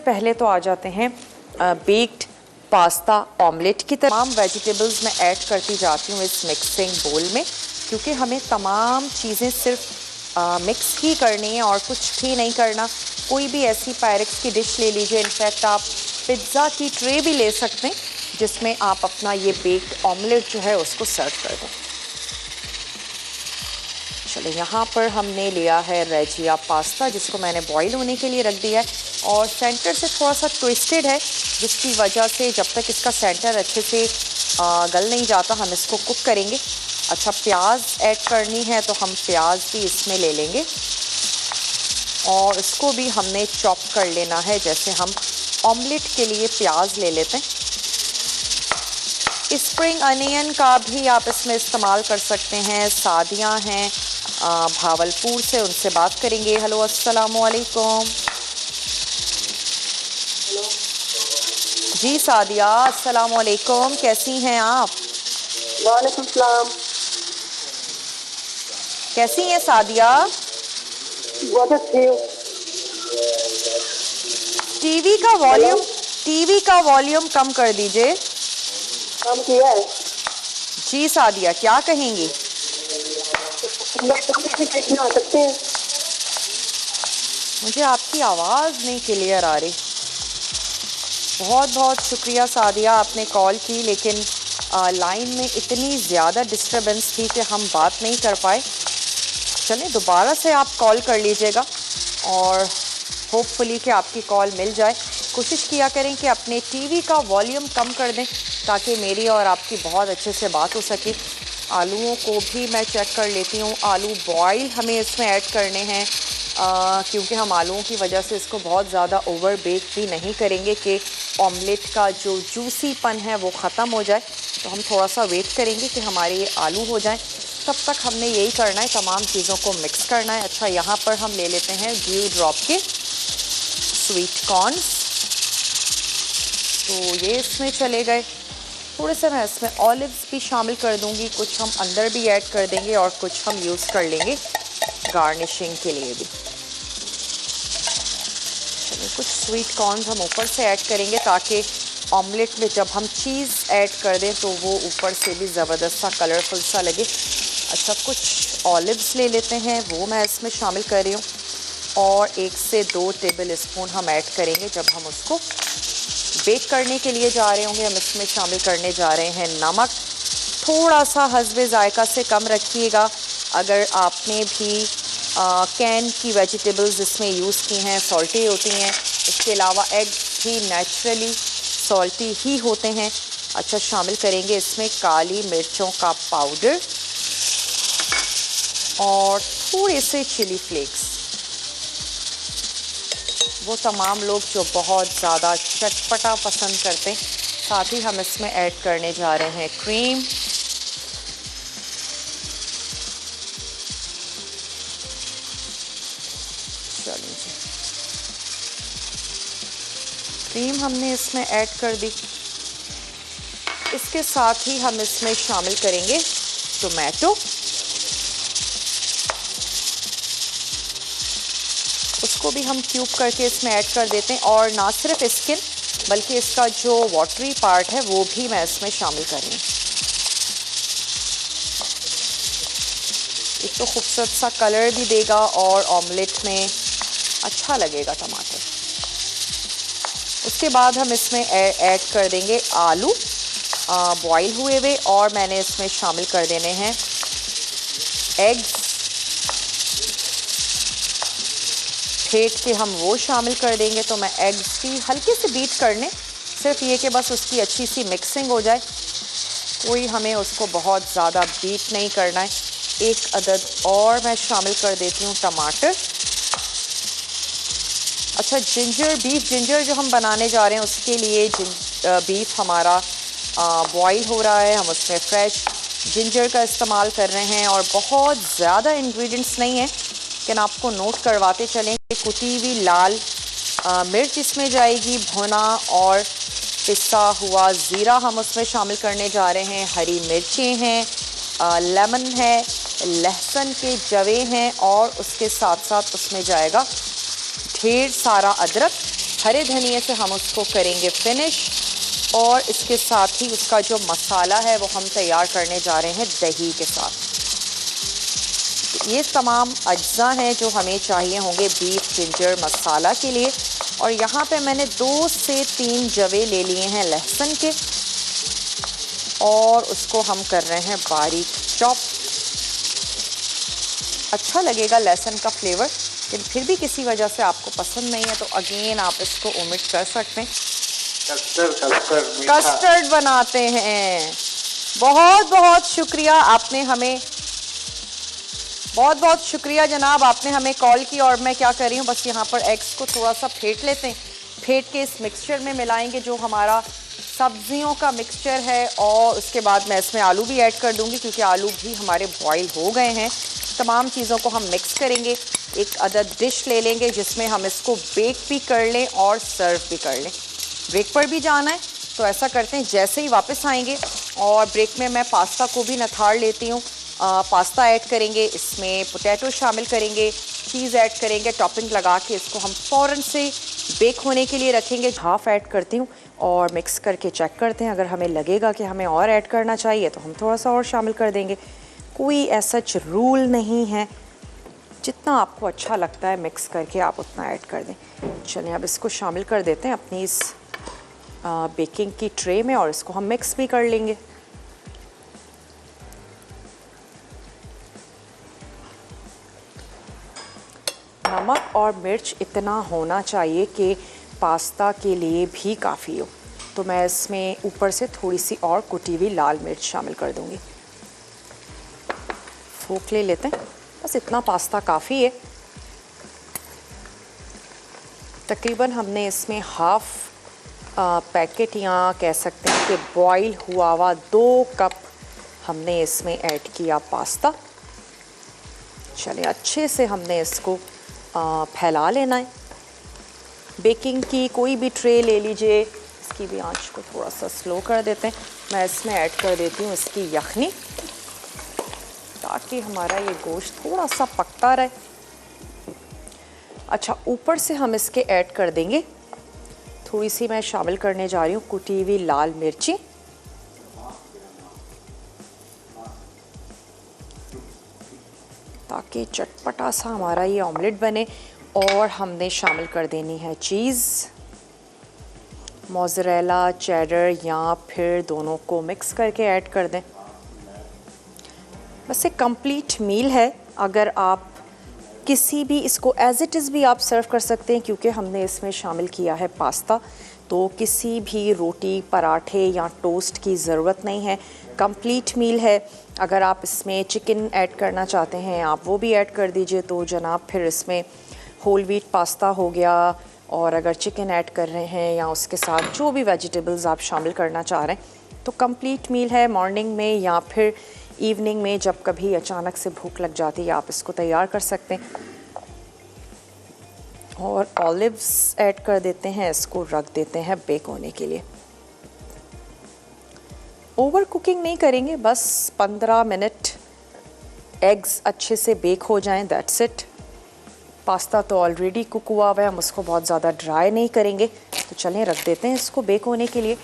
पहले तो आ जाते हैं बेक्ड पास्ता ऑमलेट की तमाम वेजिटेबल्स मैं ऐड करती जाती हूँ इस मिक्सिंग बोल में, क्योंकि हमें तमाम चीज़ें सिर्फ मिक्स ही करनी है और कुछ भी नहीं करना। कोई भी ऐसी पायरेक्स की डिश ले लीजिए, इनफैक्ट आप पिज़्ज़ा की ट्रे भी ले सकते हैं जिसमें आप अपना ये बेक्ड ऑमलेट जो है उसको सर्व कर दें। चलो यहाँ पर हमने लिया है रेजिया पास्ता जिसको मैंने बॉईल होने के लिए रख दिया है और सेंटर से थोड़ा सा ट्विस्टेड है, जिसकी वजह से जब तक इसका सेंटर अच्छे से गल नहीं जाता हम इसको कुक करेंगे। अच्छा, प्याज ऐड करनी है तो हम प्याज भी इसमें ले लेंगे और इसको भी हमने चॉप कर लेना है जैसे हम ऑमलेट के लिए प्याज ले लेते हैं। स्प्रिंग अनियन का भी आप इसमें इस्तेमाल कर सकते हैं। सादियाँ हैं भावलपुर से, उनसे बात करेंगे। हेलो, अस्सलामु अलैकुम। जी सादिया, अस्सलामु अलैकुम, कैसी हैं आप? वालेकुम सलाम। कैसी हैं सादिया? बहुत अच्छी हूँ। टीवी का वॉल्यूम कम कर दीजिए। काम किया है। जी सादिया, क्या कहेंगी? आ सकते हैं। मुझे आपकी आवाज़ नहीं क्लियर आ रही। बहुत बहुत शुक्रिया सादिया, आपने कॉल की, लेकिन लाइन में इतनी ज़्यादा डिस्टर्बेंस थी कि हम बात नहीं कर पाए। चलें, दोबारा से आप कॉल कर लीजिएगा और होपफुली कि आपकी कॉल मिल जाए। कोशिश किया करें कि अपने टीवी का वॉल्यूम कम कर दें ताकि मेरी और आपकी बहुत अच्छे से बात हो सके। आलूओं को भी मैं चेक कर लेती हूँ। आलू बॉयल हमें इसमें ऐड करने हैं क्योंकि हम आलूओं की वजह से इसको बहुत ज़्यादा ओवर बेक भी नहीं करेंगे कि ऑमलेट का जो जूसीपन है वो ख़त्म हो जाए। तो हम थोड़ा सा वेट करेंगे कि हमारे ये आलू हो जाएं। तब तक हमने यही करना है, तमाम चीज़ों को मिक्स करना है। अच्छा, यहाँ पर हम ले लेते हैं ड्यू ड्रॉप के स्वीट कॉर्न्स, तो ये इसमें चले गए। थोड़े से मैं इसमें ऑलिव्स भी शामिल कर दूंगी, कुछ हम अंदर भी ऐड कर देंगे और कुछ हम यूज़ कर लेंगे गार्निशिंग के लिए भी। चलिए, कुछ स्वीट कॉर्न्स हम ऊपर से ऐड करेंगे ताकि ऑमलेट में जब हम चीज़ ऐड कर दें तो वो ऊपर से भी ज़बरदस्त सा कलरफुल सा लगे। अच्छा, कुछ ऑलिव्स ले लेते हैं, वो मैं इसमें शामिल कर रही हूँ और 1 से 2 टेबल स्पून हम ऐड करेंगे जब हम उसको बेक करने के लिए जा रहे होंगे। हम इसमें शामिल करने जा रहे हैं नमक, थोड़ा सा हस्बे जायका से कम रखिएगा। अगर आपने भी कैन की वेजिटेबल्स इसमें यूज़ की हैं, सॉल्टी होती हैं। इसके अलावा एग भी नेचुरली सॉल्टी ही होते हैं। अच्छा, शामिल करेंगे इसमें काली मिर्चों का पाउडर और थोड़े से चिली फ्लेक्स। वो तमाम लोग जो बहुत ज़्यादा चटपटा पसंद करते हैं। साथ ही हम इसमें ऐड करने जा रहे हैं क्रीम। चलिए जी, क्रीम हमने इसमें ऐड कर दी। इसके साथ ही हम इसमें शामिल करेंगे टोमेटो, उसको भी हम क्यूब करके इसमें ऐड कर देते हैं और ना सिर्फ स्किन बल्कि इसका जो वाटरी पार्ट है वो भी मैं इसमें शामिल कर रही हूँ। एक तो खूबसूरत सा कलर भी देगा और ऑमलेट में अच्छा लगेगा टमाटर। उसके बाद हम इसमें ऐड कर देंगे आलू बॉईल हुए हुए और मैंने इसमें शामिल कर देने हैं एग्स, फेंट के हम वो शामिल कर देंगे। तो मैं एग्स भी हल्के से बीट करने, सिर्फ ये कि बस उसकी अच्छी सी मिक्सिंग हो जाए। कोई हमें उसको बहुत ज़्यादा बीट नहीं करना है। 1 अदद और मैं शामिल कर देती हूँ टमाटर। अच्छा, बीफ जिंजर जो हम बनाने जा रहे हैं उसके लिए बीफ हमारा बॉईल हो रहा है। हम उसमें फ्रेश जिंजर का इस्तेमाल कर रहे हैं और बहुत ज़्यादा इंग्रेडिएंट्स नहीं है, लेकिन आपको नोट करवाते चलें। कुटी हुई लाल मिर्च इसमें जाएगी, भुना और पिसा हुआ ज़ीरा हम उसमें शामिल करने जा रहे हैं। हरी मिर्चें हैं, लेमन है, लहसुन के जवे हैं और उसके साथ साथ उसमें जाएगा ढेर सारा अदरक हरे धनिए से हम उसको करेंगे फिनिश। और इसके साथ ही उसका जो मसाला है वो हम तैयार करने जा रहे हैं दही के साथ। ये तमाम अज्जा हैं जो हमें चाहिए होंगे बीफ जिंजर मसाला के लिए। और यहाँ पे मैंने 2 से 3 जवे ले लिए हैं लहसुन के और उसको हम कर रहे हैं बारीक चॉप। अच्छा लगेगा लहसुन का फ्लेवर, लेकिन फिर भी किसी वजह से आपको पसंद नहीं है तो अगेन आप इसको ओमिट कर सकते हैं। कस्टर्ड बनाते हैं। बहुत बहुत शुक्रिया, आपने हमें बहुत शुक्रिया जनाब, आपने हमें कॉल की। और मैं क्या कर रही हूँ, बस यहाँ पर एग्स को थोड़ा सा फेंट लेते हैं। फेंट के इस मिक्सचर में मिलाएंगे जो हमारा सब्जियों का मिक्सचर है। और उसके बाद मैं इसमें आलू भी ऐड कर दूँगी क्योंकि आलू भी हमारे बॉईल हो गए हैं। तमाम चीज़ों को हम मिक्स करेंगे। एक अदद डिश ले लेंगे जिसमें हम इसको बेक भी कर लें और सर्व भी कर लें। ब्रेक पर भी जाना है तो ऐसा करते हैं, जैसे ही वापस आएंगे और ब्रेक में मैं पास्ता को भी नथाड़ लेती हूँ। पास्ता ऐड करेंगे, इसमें पोटैटो शामिल करेंगे, चीज़ ऐड करेंगे, टॉपिंग लगा के इसको हम फ़ौरन से बेक होने के लिए रखेंगे। हाफ़ ऐड करती हूँ और मिक्स करके चेक करते हैं। अगर हमें लगेगा कि हमें और ऐड करना चाहिए तो हम थोड़ा सा और शामिल कर देंगे। कोई ऐसा रूल नहीं है, जितना आपको अच्छा लगता है मिक्स करके आप उतना ऐड कर दें। चलिए अब इसको शामिल कर देते हैं अपनी इस बेकिंग की ट्रे में और इसको हम मिक्स भी कर लेंगे। नमक और मिर्च इतना होना चाहिए कि पास्ता के लिए भी काफ़ी हो। तो मैं इसमें ऊपर से थोड़ी सी और कुटी हुई लाल मिर्च शामिल कर दूंगी। फोक ले लेते हैं, बस इतना पास्ता काफ़ी है। तकरीबन हमने इसमें हाफ़ पैकेट या कह सकते हैं कि बॉईल हुआ हुआ 2 कप हमने इसमें ऐड किया पास्ता। चलिए अच्छे से हमने इसको फैला लेना है। बेकिंग की कोई भी ट्रे ले लीजिए, इसकी भी आंच को थोड़ा सा स्लो कर देते हैं। मैं इसमें ऐड कर देती हूँ इसकी यखनी, ताकि हमारा ये गोश्त थोड़ा सा पकता रहे। अच्छा, ऊपर से हम इसके ऐड कर देंगे, थोड़ी सी मैं शामिल करने जा रही हूँ कुटी हुई लाल मिर्ची। ताकि चटपटा सा हमारा ये ऑमलेट बने। और हमने शामिल कर देनी है चीज़, मोज़रेला, चेडर या फिर दोनों को मिक्स करके ऐड कर दें। बस एक कंप्लीट मील है। अगर आप किसी भी इसको एज इट इज़ भी आप सर्व कर सकते हैं, क्योंकि हमने इसमें शामिल किया है पास्ता, तो किसी भी रोटी, पराठे या टोस्ट की ज़रूरत नहीं है। कंप्लीट मील है। अगर आप इसमें चिकन ऐड करना चाहते हैं आप वो भी ऐड कर दीजिए तो जनाब, फिर इसमें होल व्हीट पास्ता हो गया। और अगर चिकन ऐड कर रहे हैं या उसके साथ जो भी वेजिटेबल्स आप शामिल करना चाह रहे हैं, तो कंप्लीट मील है। मॉर्निंग में या फिर इवनिंग में जब कभी अचानक से भूख लग जाती है आप इसको तैयार कर सकते हैं। और ऑलिव्स ऐड कर देते हैं, इसको रख देते हैं बेक होने के लिए। ओवर कुकिंग नहीं करेंगे, बस 15 मिनट एग्स अच्छे से बेक हो जाएं, दैट्स इट। पास्ता तो ऑलरेडी कुक हुआ हुआ है, हम उसको बहुत ज़्यादा ड्राई नहीं करेंगे। तो चलें रख देते हैं इसको बेक होने के लिए।